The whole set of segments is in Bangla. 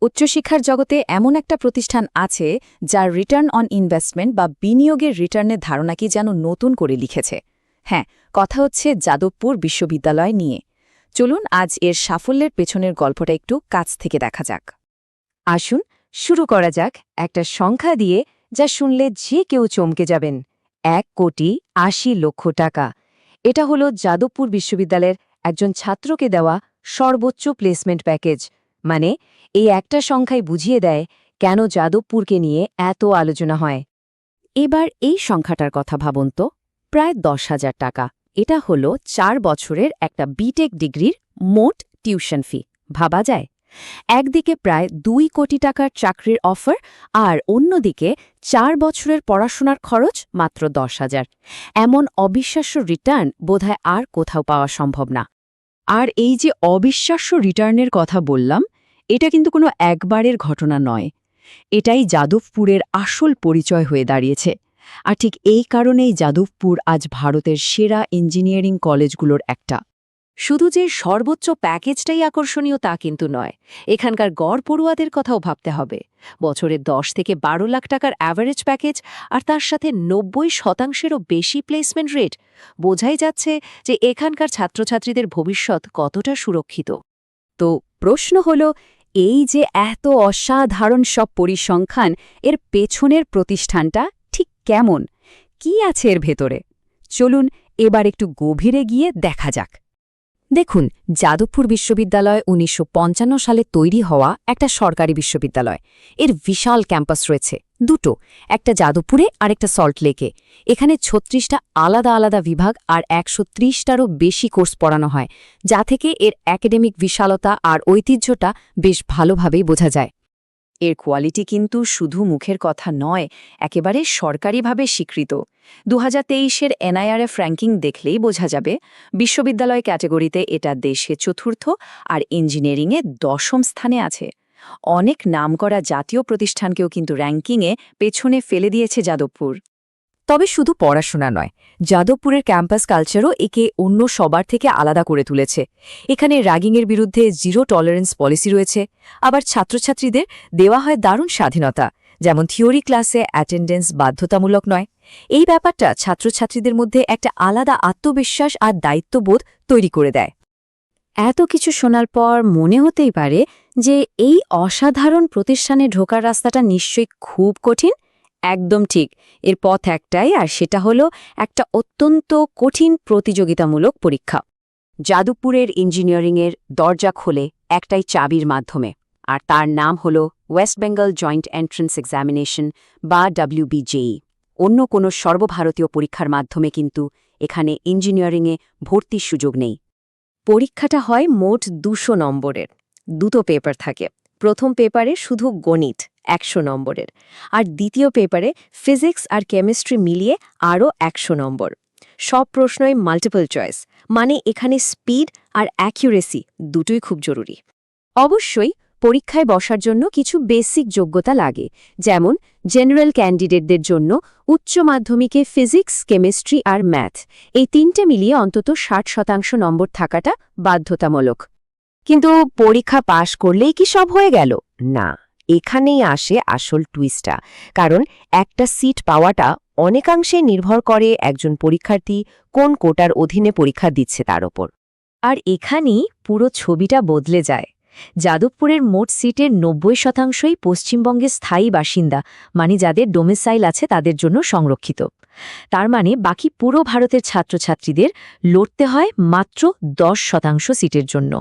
উচ্চশিক্ষার জগতে এমন একটা প্রতিষ্ঠান আছে যার রিটার্ন অন ইনভেস্টমেন্ট বা বিনিয়োগের রিটার্নের ধারণাকে যেন নতুন করে লিখেছে। হ্যাঁ, কথা হচ্ছে যাদবপুর বিশ্ববিদ্যালয় নিয়ে। চলুন আজ এর সাফল্যের পেছনের গল্পটা একটু কাছ থেকে দেখা যাক। আসুন শুরু করা যাক একটা সংখ্যা দিয়ে, যা শুনলে যে কেউ চমকে যাবেন। 1,80,00,000 টাকা। এটা হলো যাদবপুর বিশ্ববিদ্যালয়ের একজন ছাত্রকে দেওয়া সর্বোচ্চ প্লেসমেন্ট প্যাকেজ। মানে এই একটা সংখ্যাই বুঝিয়ে দেয় কেন যাদবপুরকে নিয়ে এত আলোচনা হয়। এবার এই সংখ্যাটার কথা ভাবুন তো, প্রায় 10,000 টাকা। এটা হলো 4 বছরের একটা বিটেক ডিগ্রির মোট টিউশন ফি। ভাবা যায়? একদিকে প্রায় 2 কোটি টাকার চাকরির অফার, আর অন্যদিকে 4 বছরের পড়াশোনার খরচ মাত্র 10,000। এমন অবিশ্বাস্য রিটার্ন বোধহয় আর কোথাও পাওয়া সম্ভব না। আর এই যে অবিশ্বাস্য রিটার্নের কথা বললাম, এটা কিন্তু কোনো একবারের ঘটনা নয়। এটাই যাদবপুরের আসল পরিচয় হয়ে দাঁড়িয়েছে। আর ঠিক এই কারণেই যাদবপুর আজ ভারতের সেরা ইঞ্জিনিয়ারিং কলেজগুলোর একটা। শুধু যে সর্বোচ্চ প্যাকেজটাই আকর্ষণীয় তা কিন্তু নয়, এখানকার গড় পড়ুয়াদের কথাও ভাবতে হবে। বছরে 10 থেকে 12 লাখ টাকার অ্যাভারেজ প্যাকেজ, আর তার সাথে 90%-এরও বেশি প্লেসমেন্ট রেট। বোঝাই যাচ্ছে যে এখানকার ছাত্রছাত্রীদের ভবিষ্যৎ কতটা সুরক্ষিত। তো প্রশ্ন হলো, এই যে এত অসাধারণ সব পরিসংখ্যান, এর পেছনের প্রতিষ্ঠানটা ঠিক কেমন? কি আছে এর ভেতরে? চলুন এবার একটু গভীরে গিয়ে দেখা যাক। দেখুন, যাদবপুর বিশ্ববিদ্যালয় 1955 সালে তৈরি হওয়া একটা সরকারি বিশ্ববিদ্যালয়। এর বিশাল ক্যাম্পাস রয়েছে, দুটো, একটা যাদবপুরে আর একটা সল্টলেকে। এখানে 36টা আলাদা আলাদা বিভাগ আর 130টারও বেশি কোর্স পড়ানো হয়, যা থেকে এর একাডেমিক বিশালতা আর ঐতিহ্যটা বেশ ভালোভাবেই বোঝা যায়। এর কোয়ালিটি কিন্তু শুধু মুখের কথা নয়, একেবারে সরকারিভাবে স্বীকৃত। 2023-এর NIRF র্যাঙ্কিং দেখলেই বোঝা যাবে, বিশ্ববিদ্যালয় ক্যাটাগরিতে এটা দেশে 4র্থ আর ইঞ্জিনিয়ারিংয়ে 10ম স্থানে আছে। অনেক নামকরা জাতীয় প্রতিষ্ঠানকেও কিন্তু র্যাঙ্কিংয়ে পেছনে ফেলে দিয়েছে যাদবপুর। তবে শুধু পড়াশোনা নয়, যাদবপুরের ক্যাম্পাস কালচারও একে অন্য সবার থেকে আলাদা করে তুলেছে। এখানে র্যাগিংয়ের বিরুদ্ধে জিরো টলারেন্স পলিসি রয়েছে, আবার ছাত্রছাত্রীদের দেওয়া হয় দারুণ স্বাধীনতা, যেমন থিওরি ক্লাসে অ্যাটেন্ডেন্স বাধ্যতামূলক নয়। এই ব্যাপারটা ছাত্রছাত্রীদের মধ্যে একটা আলাদা আত্মবিশ্বাস আর দায়িত্ববোধ তৈরি করে দেয়। এত কিছু শোনার পর মনে হতেই পারে যে এই অসাধারণ প্রতিষ্ঠানে ঢোকার রাস্তাটা নিশ্চয়ই খুব কঠিন। একদম ঠিক, এর পথ একটাই, আর সেটা হলো একটা অত্যন্ত কঠিন প্রতিযোগিতামূলক পরীক্ষা। যাদবপুরের ইঞ্জিনিয়ারিংয়ের দরজা খোলে একটাই চাবির মাধ্যমে, আর তার নাম হল West Bengal joint entrance examination বা WBJEE। অন্য কোনো সর্বভারতীয় পরীক্ষার মাধ্যমে কিন্তু এখানে ইঞ্জিনিয়ারিংয়ে ভর্তির সুযোগ নেই। পরীক্ষাটা হয় মোট 200 নম্বরের। দুটো পেপার থাকে। প্রথম পেপারে শুধু গণিত 100 নম্বরের, আর দ্বিতীয় পেপারে ফিজিক্স আর কেমিস্ট্রি মিলিয়ে আরও 100 নম্বর। সব প্রশ্নই মাল্টিপল চয়েস, মানে এখানে স্পিড আর অ্যাকিউরেসি দুটোই খুব জরুরি। অবশ্যই পরীক্ষায় বসার জন্য কিছু বেসিক যোগ্যতা লাগে, যেমন জেনারেল ক্যান্ডিডেটদের জন্য উচ্চ মাধ্যমিকে ফিজিক্স, কেমিস্ট্রি আর ম্যাথ, এই তিনটে মিলিয়ে অন্তত 60% নম্বর থাকাটা বাধ্যতামূলক। কিন্তু পরীক্ষা পাশ করলেই কি সব হয়ে গেল? না, এখানেই আসে আসল টুইস্টটা। কারণ একটা সিট পাওয়াটা অনেকাংশে নির্ভর করে একজন পরীক্ষার্থী কোন কোটার অধীনে পরীক্ষা দিচ্ছে তার ওপর। আর এখানেই পুরো ছবিটা বদলে যায়। যাদবপুরের মোট সিটের 90%ই পশ্চিমবঙ্গের স্থায়ী বাসিন্দা, মানে যাদের ডোমিসাইল আছে তাদের জন্য সংরক্ষিত। তার মানে বাকি পুরো ভারতের ছাত্রছাত্রীদের লড়তে হয় মাত্র 10% সিটের জন্য।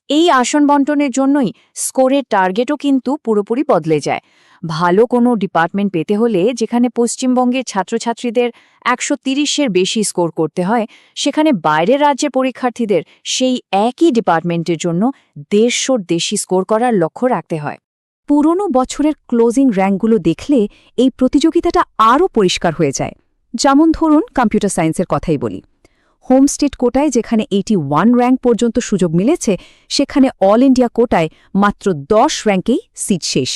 এই আসন বণ্টনের জন্যই স্কোরের টার্গেটও কিন্তু পুরোপুরি বদলে যায়। ভালো কোনো ডিপার্টমেন্ট পেতে হলে যেখানে পশ্চিমবঙ্গের ছাত্রছাত্রীদের 130-এর বেশি স্কোর করতে হয়, সেখানে বাইরের রাজ্যের পরীক্ষার্থীদের সেই একই ডিপার্টমেন্টের জন্য 150-র বেশি স্কোর করার লক্ষ্য রাখতে হয়। পুরনো বছরের ক্লোজিং র্যাঙ্কগুলো দেখলে এই প্রতিযোগিতাটা আরও পরিষ্কার হয়ে যায়। যেমন ধরুন কম্পিউটার সায়েন্সের কথাই বলি। হোম স্টেট কোটায় যেখানে 81 র্যাঙ্ক পর্যন্ত সুযোগ মিলেছে, সেখানে অল ইন্ডিয়া কোটায় মাত্র 10 র্যাঙ্কেই সিট শেষ।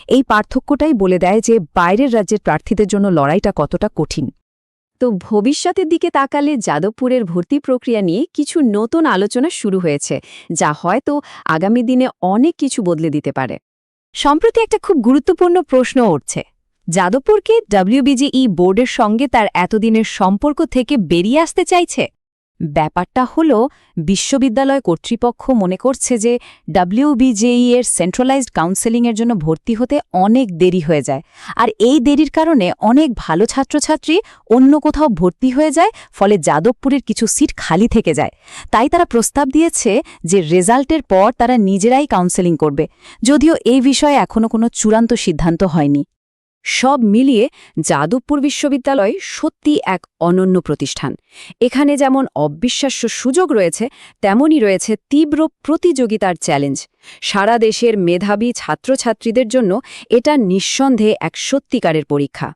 এই পার্থক্যটাই বলে দেয় যে বাইরের রাজ্যের প্রার্থীদের জন্য লড়াইটা কতটা কঠিন। তো ভবিষ্যতের দিকে তাকালে যাদবপুরের ভর্তি প্রক্রিয়া নিয়ে কিছু নতুন আলোচনা শুরু হয়েছে, যা হয়তো আগামী দিনে অনেক কিছু বদলে দিতে পারে। সম্প্রতি একটা খুব গুরুত্বপূর্ণ প্রশ্ন উঠছে, যাদবপুরকে WBGE বোর্ডের সঙ্গে তার এতদিনের সম্পর্ক থেকে বেরিয়ে আসতে চাইছে? ব্যাপারটা হলো, বিশ্ববিদ্যালয় কর্তৃপক্ষ মনে করছে যে WBGE এর সেন্ট্রালাইজড কাউন্সেলিংয়ের জন্য ভর্তি হতে অনেক দেরি হয়ে যায়, আর এই দেরির কারণে অনেক ভালো ছাত্রছাত্রী অন্য কোথাও ভর্তি হয়ে যায়, ফলে যাদবপুরের কিছু সিট খালি থেকে যায়। তাই তারা প্রস্তাব দিয়েছে যে রেজাল্টের পর তারা নিজেরাই কাউন্সেলিং করবে, যদিও এই বিষয়ে এখনও কোনো চূড়ান্ত সিদ্ধান্ত হয়নি। সব মিলিয়ে যাদবপুর বিশ্ববিদ্যালয় সত্যি এক অনন্য প্রতিষ্ঠান। এখানে যেমন অবিশ্বাস্য সুযোগ রয়েছে, তেমনই রয়েছে তীব্র প্রতিযোগিতার চ্যালেঞ্জ। সারা দেশের মেধাবী ছাত্রছাত্রীদের জন্য এটা নিঃসন্দেহে এক সত্যিকারের পরীক্ষা।